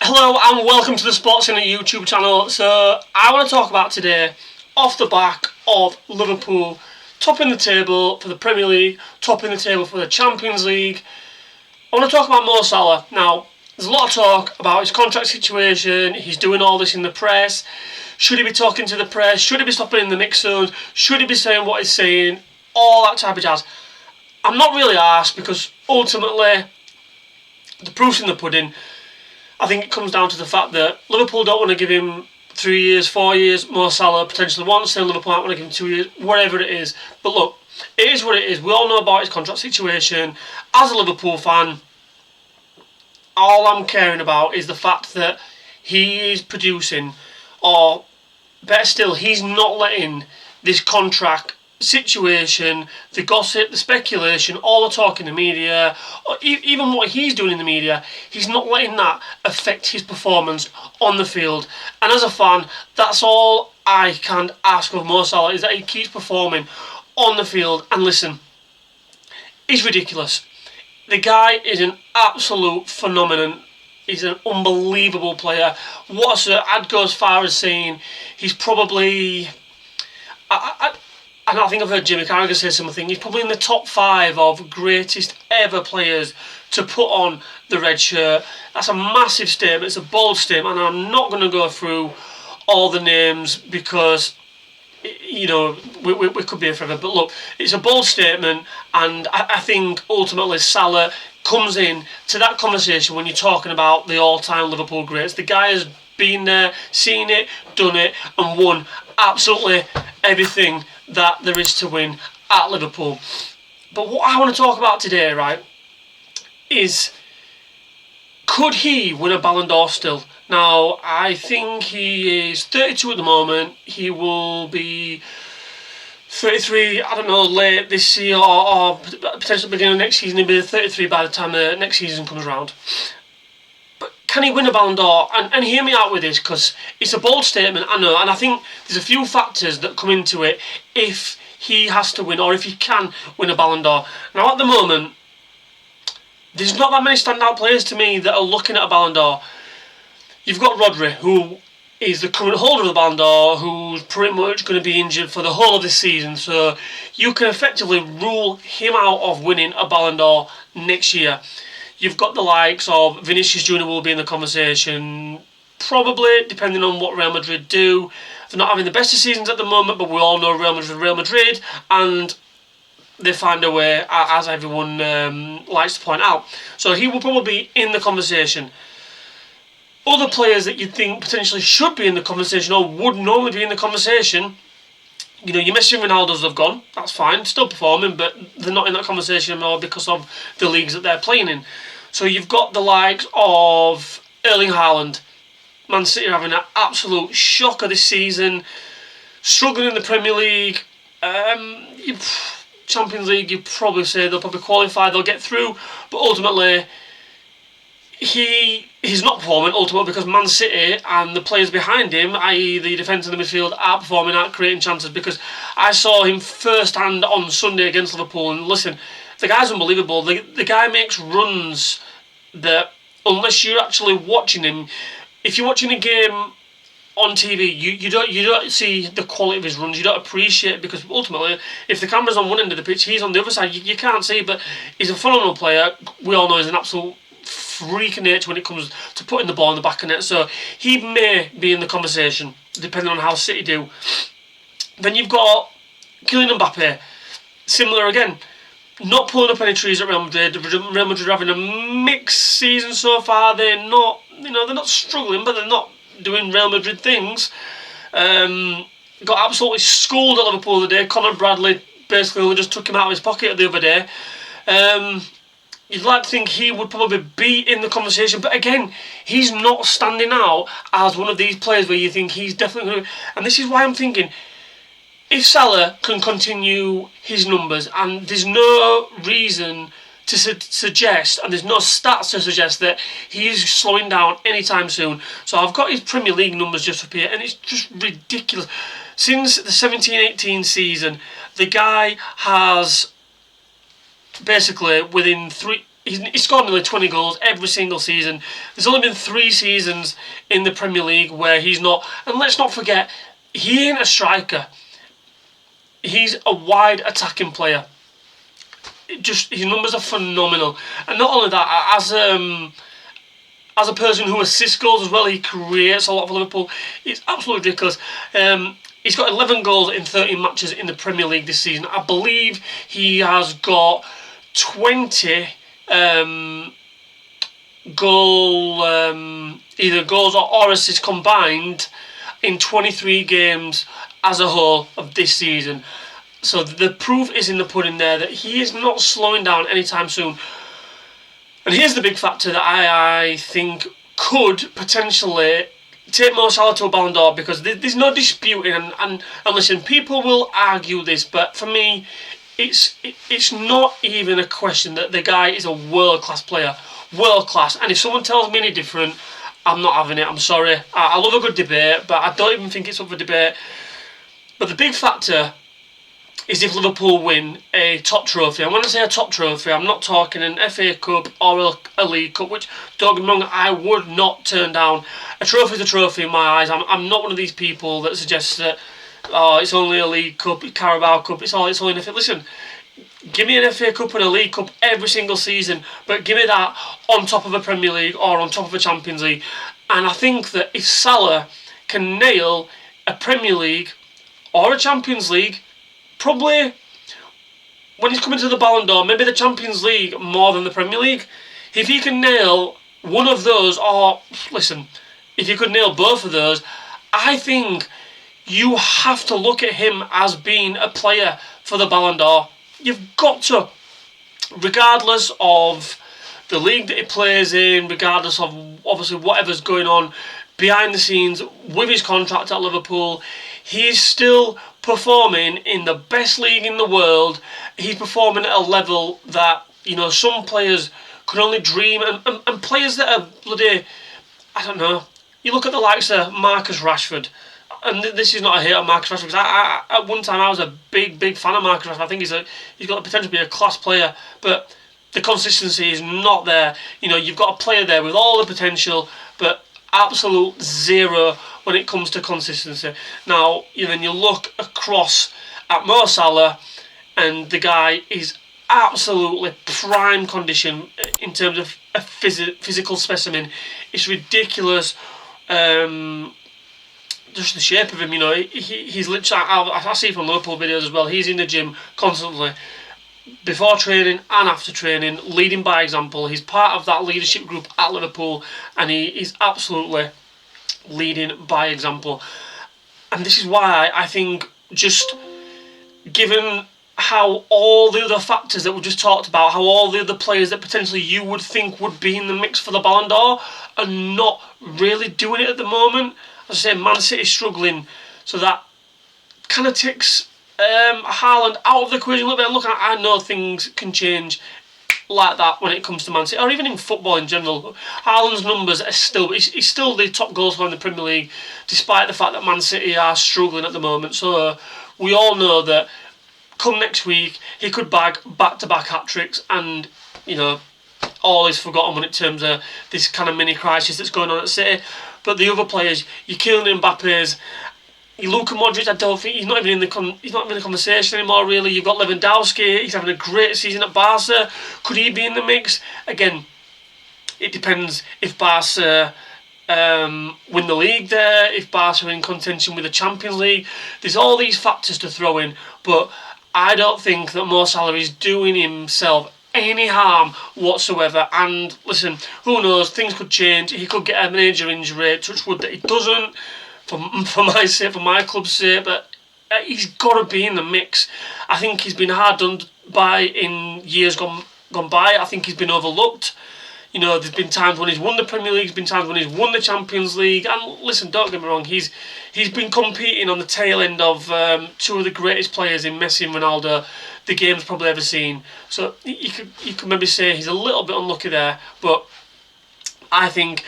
Hello and welcome to the Sports Center YouTube channel. So I want to talk about today, off the back of Liverpool topping the table for the Premier League, topping the table for the Champions League. I want to talk about Mo Salah. Now, there's a lot of talk about his contract situation. He's doing all this in the press. Should he be talking to the press? Should he be stopping in the mix zones? Should he be saying what he's saying? All that type of jazz. I'm not really arsed because ultimately the proof's in the pudding. I think it comes down to the fact that Liverpool don't want to give him 3 years, 4 years. Mo Salah potentially wants to. Liverpool don't want to give him 2 years, whatever it is. But look, it is what it is. We all know about his contract situation. As a Liverpool fan, all I'm caring about is the fact that he is producing, or better still, he's not letting this contract situation, the gossip, the speculation, all the talk in the media, or even what he's doing in the media, he's not letting that affect his performance on the field. And as a fan, that's all I can ask of Mo Salah, is that he keeps performing on the field. And listen, he's ridiculous. The guy is an absolute phenomenon. He's an unbelievable player. I'd go as far as saying he's probably... I think I've heard Jimmy Carragher say something. He's probably in the top 5 of greatest ever players to put on the red shirt. That's a massive statement. It's a bold statement, and I'm not going to go through all the names because, you know, we could be here forever. But look, it's a bold statement, and I think ultimately Salah comes in to that conversation when you're talking about the all-time Liverpool greats. The guy has been there, seen it, done it, and won absolutely everything that there is to win at Liverpool. But what I want to talk about today, right, is could he win a Ballon d'Or still? Now, I think he is 32 at the moment. He will be 33, I don't know, late this year or potentially beginning of next season. He'll be 33 by the time the next season comes around. Can he win a Ballon d'Or? And hear me out with this, because it's a bold statement, I know, and I think there's a few factors that come into it if he has to win, or if he can win a Ballon d'Or. Now, at the moment, there's not that many standout players to me that are looking at a Ballon d'Or. You've got Rodri, who is the current holder of the Ballon d'Or, who's pretty much going to be injured for the whole of this season, so you can effectively rule him out of winning a Ballon d'Or next year. You've got the likes of Vinicius Junior will be in the conversation, probably, depending on what Real Madrid do. They're not having the best of seasons at the moment, but we all know Real Madrid, and they find a way, as everyone likes to point out. So he will probably be in the conversation. Other players that you'd think potentially should be in the conversation, or would normally be in the conversation, you know, your Messi and Ronaldo's have gone, that's fine, still performing, but they're not in that conversation anymore because of the leagues that they're playing in. So you've got the likes of Erling Haaland. Man City are having an absolute shocker this season, struggling in the Premier League. Champions League, you'd probably say they'll probably qualify, they'll get through, but ultimately he's not performing ultimately because Man City and the players behind him, i.e. the defence and the midfield, are performing, aren't creating chances, because I saw him firsthand on Sunday against Liverpool, and listen, the guy's unbelievable. The guy makes runs that, unless you're actually watching him, if you're watching a game on TV, you don't see the quality of his runs, you don't appreciate it, because ultimately, if the camera's on one end of the pitch, he's on the other side, you can't see, but he's a phenomenal player. We all know he's an absolute freak of nature when it comes to putting the ball in the back of net, so he may be in the conversation depending on how City do. Then you've got Kylian Mbappe, similar again, not pulling up any trees at Real Madrid. Real Madrid are having a mixed season so far. They're not, they're not struggling, but they're not doing Real Madrid things. Got absolutely schooled at Liverpool the other day. Conor Bradley basically only just took him out of his pocket the other day. You'd like to think he would probably be in the conversation, but again, he's not standing out as one of these players where you think he's definitely going to... And this is why I'm thinking, if Salah can continue his numbers, and there's no reason to suggest, and there's no stats to suggest that he's slowing down anytime soon. So I've got his Premier League numbers just up here, and it's just ridiculous. Since the 17-18 season, the guy has... basically within He's scored nearly 20 goals every single season. There's only been 3 seasons in the Premier League where he's not. And let's not forget, he ain't a striker. He's a wide attacking player. His numbers are phenomenal. And not only that, as a person who assists goals as well, he creates a lot for Liverpool. It's absolutely ridiculous. He's got 11 goals in 13 matches in the Premier League this season. I believe he has got 20 either goals or assists combined in 23 games as a whole of this season. So the proof is in the pudding there that he is not slowing down anytime soon. And here's the big factor that I think could potentially take Mo Salah to a Ballon d'Or, because there's no disputing, and listen, people will argue this, but for me, it's not even a question that the guy is a world-class player. World-class. And if someone tells me any different, I'm not having it. I'm sorry. I love a good debate, but I don't even think it's up for debate. But the big factor is if Liverpool win a top trophy. And when I say a top trophy, I'm not talking an FA Cup or a League Cup, which, don't get me wrong, I would not turn down. A trophy is a trophy in my eyes. I'm not one of these people that suggests that, oh, it's only a League Cup, Carabao Cup, it's only an FA. Listen, give me an FA Cup and a League Cup every single season, but give me that on top of a Premier League or on top of a Champions League. And I think that if Salah can nail a Premier League or a Champions League, probably when he's coming to the Ballon d'Or, maybe the Champions League more than the Premier League. If he can nail one of those, or listen, if you could nail both of those, I think you have to look at him as being a player for the Ballon d'Or. You've got to, regardless of the league that he plays in, regardless of obviously whatever's going on behind the scenes with his contract at Liverpool, he's still performing in the best league in the world. He's performing at a level that, you know, some players could only dream, and players that are bloody, I don't know, you look at the likes of Marcus Rashford, and this is not a hit on Marcus Rashford, because I at one time I was a big fan of Marcus Rashford. I think he's got the potential to be a class player, but the consistency is not there. You know, you've got a player there with all the potential, but absolute zero when it comes to consistency. Now, then you look across at Mo Salah, and the guy is absolutely prime condition in terms of a physical specimen. It's ridiculous. Just the shape of him, you know, he's literally, I see from Liverpool videos as well, he's in the gym constantly, before training and after training, leading by example. He's part of that leadership group at Liverpool, and he is absolutely leading by example. And this is why I think, just given how all the other factors that we just talked about, how all the other players that potentially you would think would be in the mix for the Ballon d'Or are not really doing it at the moment. As I say, Man City struggling, so that kind of takes Haaland out of the equation a little bit. Look, I know things can change like that when it comes to Man City, or even in football in general. Haaland's numbers are still, he's still the top goal scorer in the Premier League, despite the fact that Man City are struggling at the moment. So we all know that come next week, he could bag back-to-back hat-tricks, and, you know, all is forgotten when it terms of this kind of mini crisis that's going on at City. But the other players, you're killing Mbappe's, Luka Modric, I don't think he's not even in the conversation anymore. Really, you've got Lewandowski. He's having a great season at Barca. Could he be in the mix? Again, it depends if Barca win the league there, if Barca are in contention with the Champions League. There's all these factors to throw in, but I don't think that Mo Salah is doing himself any harm whatsoever. And listen, who knows, things could change. He could get a major injury, touch wood that he doesn't, for my sake, for my club's sake, but he's got to be in the mix. I think he's been hard done by in years gone by. I think he's been overlooked. You know, there's been times when he's won the Premier League, there's been times when he's won the Champions League, and listen, don't get me wrong, he's been competing on the tail end of two of the greatest players in Messi and Ronaldo the game's probably ever seen. So you could maybe say he's a little bit unlucky there, but I think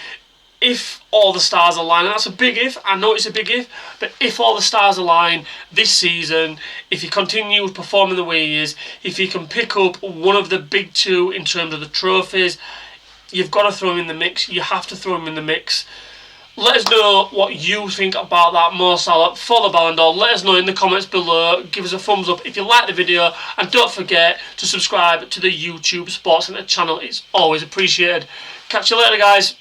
if all the stars align, and that's a big if, I know it's a big if, but if all the stars align this season, if he continues performing the way he is, if he can pick up one of the big two in terms of the trophies, you've got to throw him in the mix. You have to throw him in the mix. Let us know what you think about that Mo Salah for the Ballon d'Or. Let us know in the comments below. Give us a thumbs up if you like the video. And don't forget to subscribe to the YouTube Sports Centre channel. It's always appreciated. Catch you later, guys.